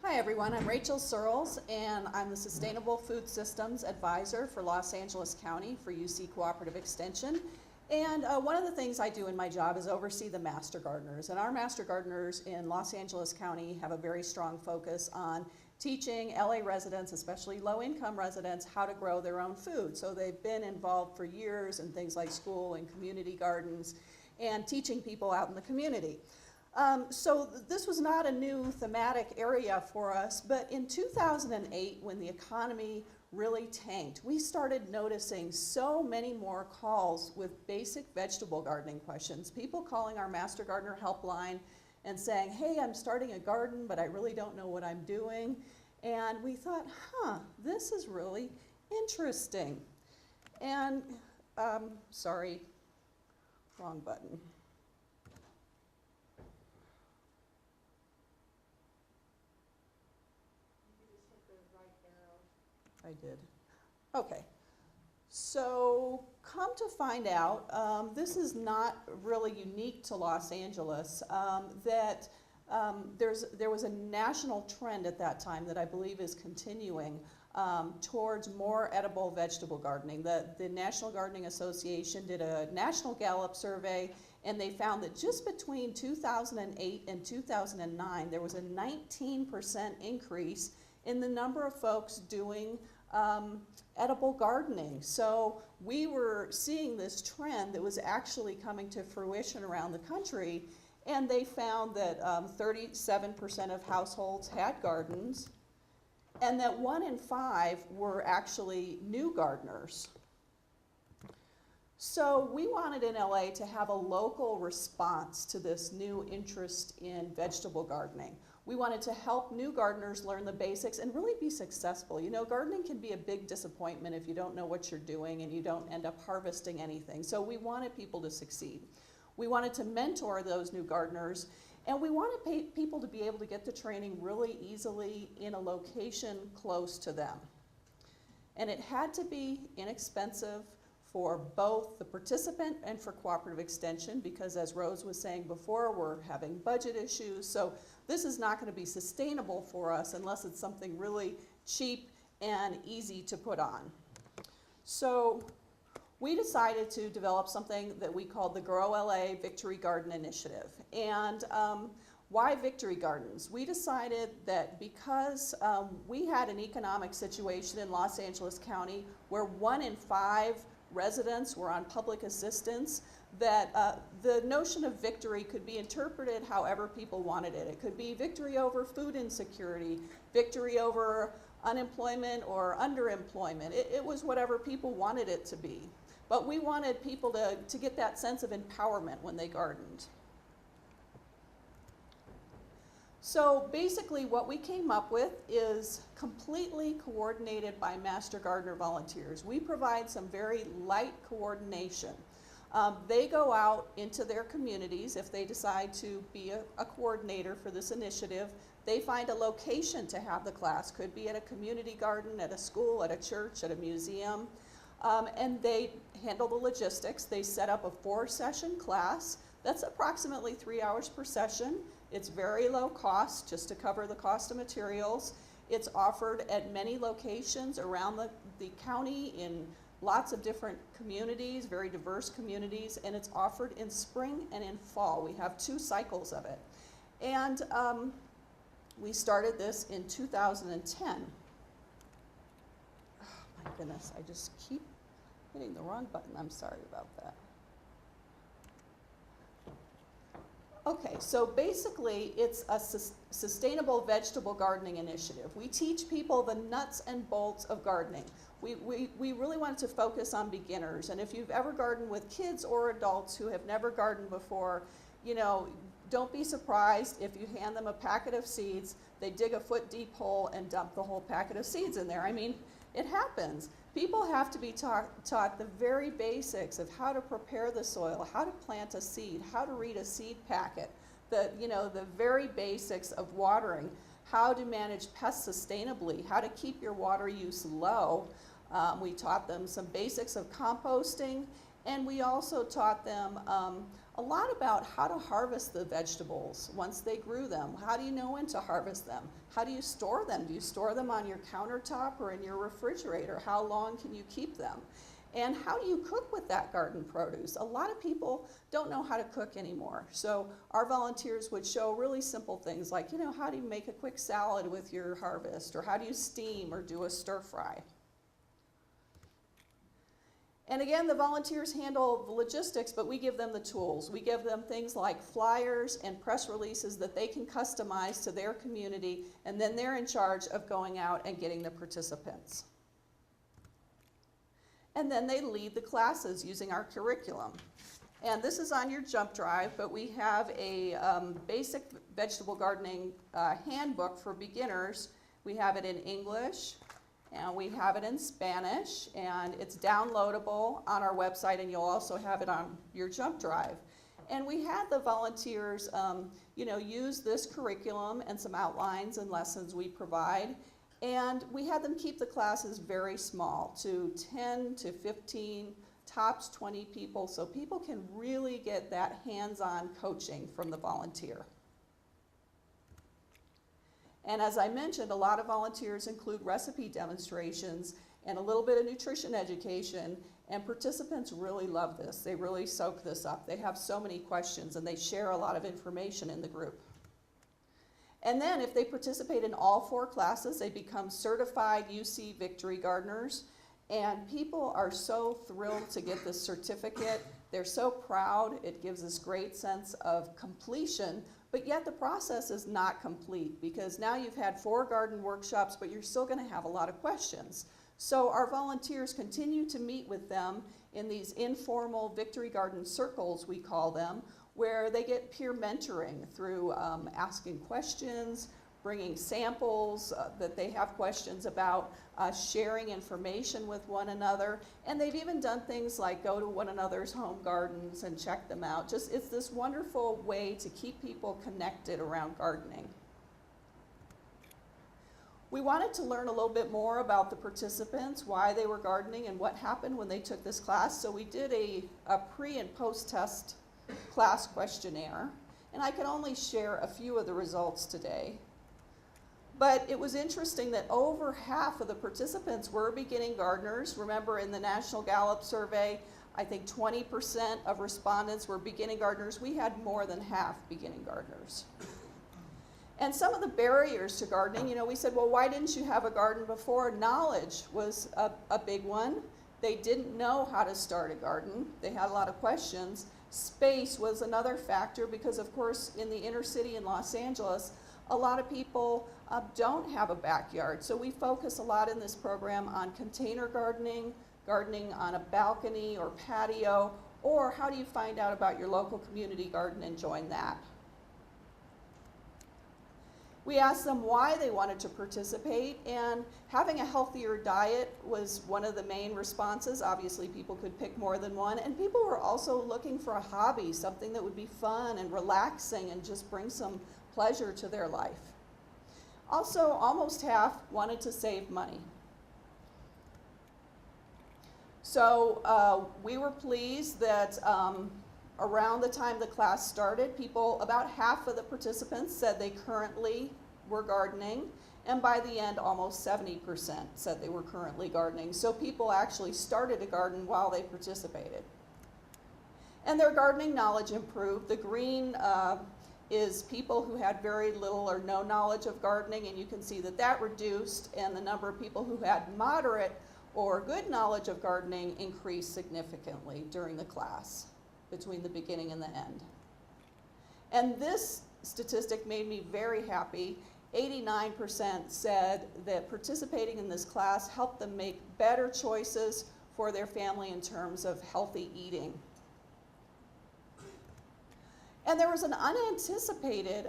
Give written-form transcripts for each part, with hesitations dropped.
Hi everyone, I'm Rachel Surls and I'm the Sustainable Food Systems Advisor for Los Angeles County for UC Cooperative Extension. And one of the things I do in my job is oversee the Master Gardeners. And our Master Gardeners in Los Angeles County have a very strong focus on teaching LA residents, especially low-income residents, how to grow their own food. So they've been involved for years in things like school and community gardens and teaching people out in the community. So this was not a new thematic area for us, but in 2008, when the economy really tanked, we started noticing so many more calls with basic vegetable gardening questions. People calling our Master Gardener helpline and saying, hey, I'm starting a garden, but I really don't know what I'm doing. And we thought, this is really interesting. And, sorry, wrong button. I did. Okay. So come to find out, this is not really unique to Los Angeles, that there was a national trend at that time that I believe is continuing towards more edible vegetable gardening. The National Gardening Association did a national Gallup survey, and they found that just between 2008 and 2009, there was a 19% increase in the number of folks doing edible gardening. So we were seeing this trend that was actually coming to fruition around the country, and they found that 37% of households had gardens, and that 1 in 5 were actually new gardeners. So we wanted in LA to have a local response to this new interest in vegetable gardening. We wanted to help new gardeners learn the basics and really be successful. You know, gardening can be a big disappointment if you don't know what you're doing and you don't end up harvesting anything. So we wanted people to succeed. We wanted to mentor those new gardeners, and we wanted people to be able to get the training really easily in a location close to them. And it had to be inexpensive for both the participant and for cooperative extension, because as Rose was saying before, we're having budget issues. So this is not going to be sustainable for us unless it's something really cheap and easy to put on. So we decided to develop something that we called the Grow LA Victory Garden Initiative. And why Victory Gardens? We decided that because we had an economic situation in Los Angeles County where 1 in 5 residents were on public assistance, that the notion of victory could be interpreted however people wanted it. It could be victory over food insecurity, victory over unemployment or underemployment. It was whatever people wanted it to be. But we wanted people to get that sense of empowerment when they gardened. So basically what we came up with is completely coordinated by Master Gardener volunteers. We provide some very light coordination. They go out into their communities if they decide to be a coordinator for this initiative. They find a location to have the class. Could be at a community garden, at a school, at a church, at a museum. And they handle the logistics. They set up a 4-session class. That's approximately 3 hours per session. It's very low cost, just to cover the cost of materials. It's offered at many locations around the county in lots of different communities, very diverse communities, and it's offered in spring and in fall. We have 2 cycles of it. And we started this in 2010. Oh my goodness, I just keep hitting the wrong button. I'm sorry about that. Okay, so basically it's a sustainable vegetable gardening initiative. We teach people the nuts and bolts of gardening. We really wanted to focus on beginners, and if you've ever gardened with kids or adults who have never gardened before, you know, don't be surprised if you hand them a packet of seeds, they dig a foot-deep hole and dump the whole packet of seeds in there. I mean, it happens. People have to be taught the very basics of how to prepare the soil, how to plant a seed, how to read a seed packet, the very basics of watering, how to manage pests sustainably, how to keep your water use low. We taught them some basics of composting, and we also taught them a lot about how to harvest the vegetables once they grew them. How do you know when to harvest them? How do you store them? Do you store them on your countertop or in your refrigerator? How long can you keep them? And how do you cook with that garden produce? A lot of people don't know how to cook anymore. So our volunteers would show really simple things like, how do you make a quick salad with your harvest? Or how do you steam or do a stir fry? And again, the volunteers handle the logistics, but we give them the tools. We give them things like flyers and press releases that they can customize to their community, and then they're in charge of going out and getting the participants. And then they lead the classes using our curriculum. And this is on your jump drive, but we have a basic vegetable gardening handbook for beginners. We have it in English, and we have it in Spanish, and it's downloadable on our website, and you'll also have it on your jump drive. And we had the volunteers use this curriculum and some outlines and lessons we provide, and we had them keep the classes very small, to 10 to 15, tops 20 people, so people can really get that hands-on coaching from the volunteer. And as I mentioned, a lot of volunteers include recipe demonstrations and a little bit of nutrition education, and participants really love this. They really soak this up. They have so many questions, and they share a lot of information in the group. And then if they participate in all 4 classes, they become certified UC Victory Gardeners, and people are so thrilled to get this certificate. They're so proud. It gives this great sense of completion. But yet the process is not complete, because now you've had 4 garden workshops, but you're still going to have a lot of questions. So our volunteers continue to meet with them in these informal Victory Garden circles, we call them, where they get peer mentoring through asking questions, bringing samples that they have questions about, sharing information with one another, and they've even done things like go to one another's home gardens and check them out. It's this wonderful way to keep people connected around gardening. We wanted to learn a little bit more about the participants, why they were gardening, and what happened when they took this class, so we did a pre- and post-test class questionnaire, and I can only share a few of the results today. But it was interesting that over half of the participants were beginning gardeners. Remember, in the National Gallup survey, I think 20% of respondents were beginning gardeners. We had more than half beginning gardeners. And some of the barriers to gardening, we said, well, why didn't you have a garden before? Knowledge was a big one. They didn't know how to start a garden. They had a lot of questions. Space was another factor, because of course in the inner city in Los Angeles, a lot of people don't have a backyard. So we focus a lot in this program on container gardening, gardening on a balcony or patio, or how do you find out about your local community garden and join that. We asked them why they wanted to participate, and having a healthier diet was one of the main responses. Obviously, people could pick more than one, and people were also looking for a hobby, something that would be fun and relaxing and just bring some pleasure to their life. Also, almost half wanted to save money. So we were pleased that around the time the class started, about half of the participants said they currently were gardening, and by the end, almost 70% said they were currently gardening. So people actually started a garden while they participated. And their gardening knowledge improved. The green is people who had very little or no knowledge of gardening, and you can see that that reduced, and the number of people who had moderate or good knowledge of gardening increased significantly during the class, between the beginning and the end. And this statistic made me very happy. 89% said that participating in this class helped them make better choices for their family in terms of healthy eating. And there was an unanticipated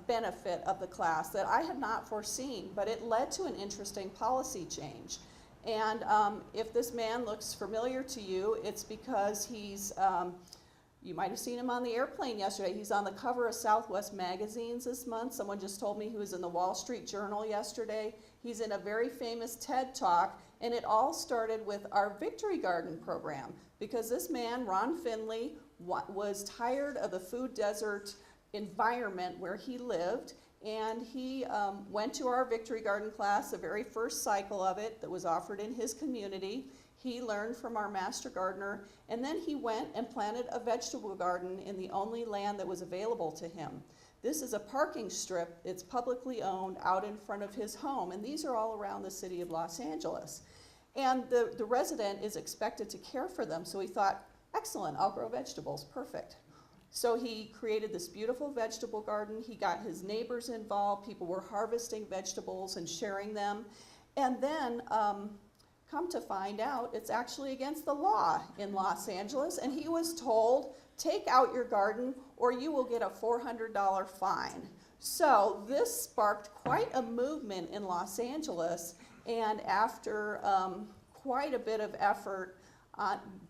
benefit of the class that I had not foreseen, but it led to an interesting policy change. And if this man looks familiar to you, it's because he's, you might have seen him on the airplane yesterday. He's on the cover of Southwest magazines this month. Someone just told me he was in the Wall Street Journal yesterday. He's in a very famous TED Talk, and it all started with our Victory Garden program, because this man, Ron Finley, was tired of the food desert environment where he lived, and he went to our Victory Garden class, the very first cycle of it that was offered in his community. He learned from our master gardener, and then he went and planted a vegetable garden in the only land that was available to him. This is a parking strip. It's publicly owned out in front of his home, and these are all around the city of Los Angeles. And the resident is expected to care for them, so he thought, excellent, I'll grow vegetables, perfect. So he created this beautiful vegetable garden. He got his neighbors involved. People were harvesting vegetables and sharing them. And then, come to find out, it's actually against the law in Los Angeles, and he was told, take out your garden or you will get a $400 fine. So this sparked quite a movement in Los Angeles, and after quite a bit of effort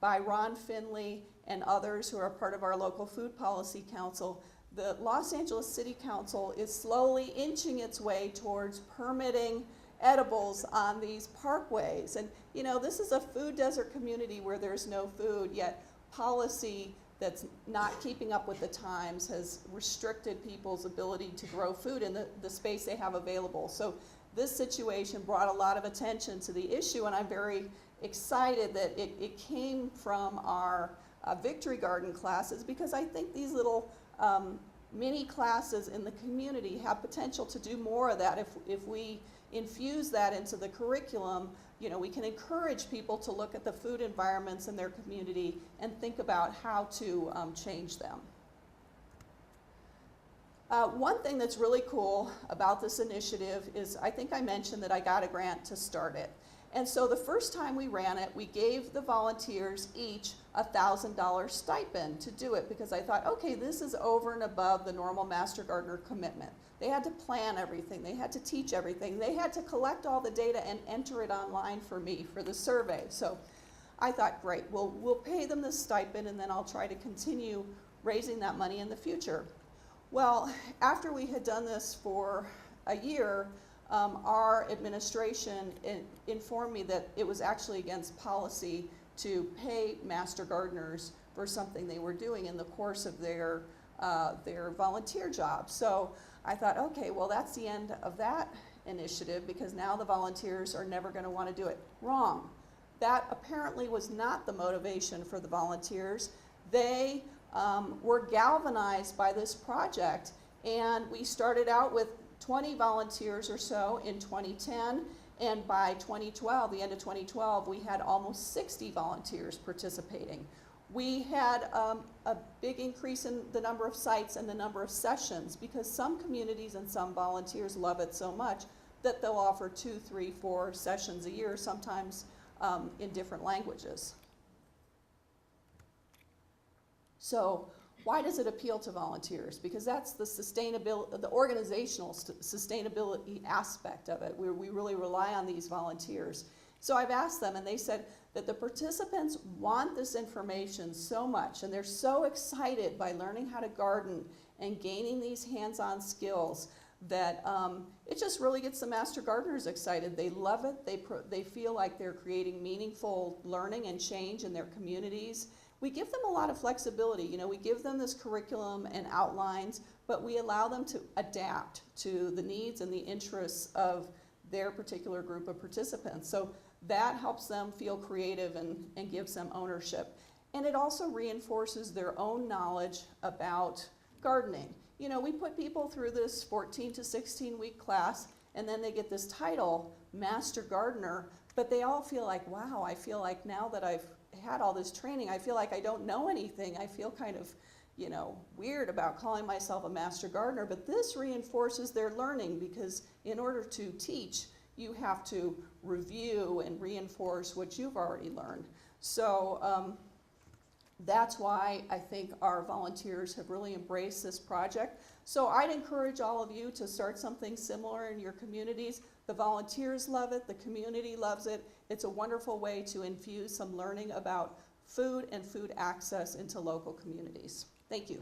by Ron Finley and others who are part of our local food policy council, the Los Angeles City Council is slowly inching its way towards permitting edibles on these parkways. And you know, this is a food desert community where there's no food, yet policy that's not keeping up with the times has restricted people's ability to grow food in the space they have available. So this situation brought a lot of attention to the issue, and I'm very excited that it came from our Victory Garden classes, because I think these little mini classes in the community have potential to do more of that. If we infuse that into the curriculum, you know, we can encourage people to look at the food environments in their community and think about how to change them. One thing that's really cool about this initiative is, I think I mentioned that I got a grant to start it. And so the first time we ran it, we gave the volunteers each a $1,000 stipend to do it, because I thought, okay, this is over and above the normal Master Gardener commitment. They had to plan everything, they had to teach everything, they had to collect all the data and enter it online for me for the survey. So I thought, great, we'll pay them this stipend, and then I'll try to continue raising that money in the future. Well, after we had done this for a year, our administration informed me that it was actually against policy to pay Master Gardeners for something they were doing in the course of their volunteer job. So I thought, okay, well, that's the end of that initiative, because now the volunteers are never going to want to do it. Wrong. That apparently was not the motivation for the volunteers. They were galvanized by this project, and we started out with 20 volunteers or so in 2010, and by 2012, the end of 2012, we had almost 60 volunteers participating. We had a big increase in the number of sites and the number of sessions, because some communities and some volunteers love it so much that they'll offer 2, 3, 4 sessions a year, sometimes in different languages. So why does it appeal to volunteers? Because that's the sustainability, the organizational sustainability aspect of it, where we really rely on these volunteers. So I've asked them, and they said that the participants want this information so much, and they're so excited by learning how to garden and gaining these hands-on skills, that it just really gets the Master Gardeners excited. They love it. They feel like they're creating meaningful learning and change in their communities. We give them a lot of flexibility. You know, we give them this curriculum and outlines, but we allow them to adapt to the needs and the interests of their particular group of participants. So that helps them feel creative and gives them ownership. And it also reinforces their own knowledge about gardening. You know, we put people through this 14 to 16 week class, and then they get this title, Master Gardener, but they all feel like, wow, I feel like now that I've had all this training, I feel like I don't know anything. I feel kind of, you know, weird about calling myself a Master Gardener, but this reinforces their learning, because in order to teach, you have to review and reinforce what you've already learned. So that's why I think our volunteers have really embraced this project. So I'd encourage all of you to start something similar in your communities. The volunteers love it, the community loves it. It's a wonderful way to infuse some learning about food and food access into local communities. Thank you.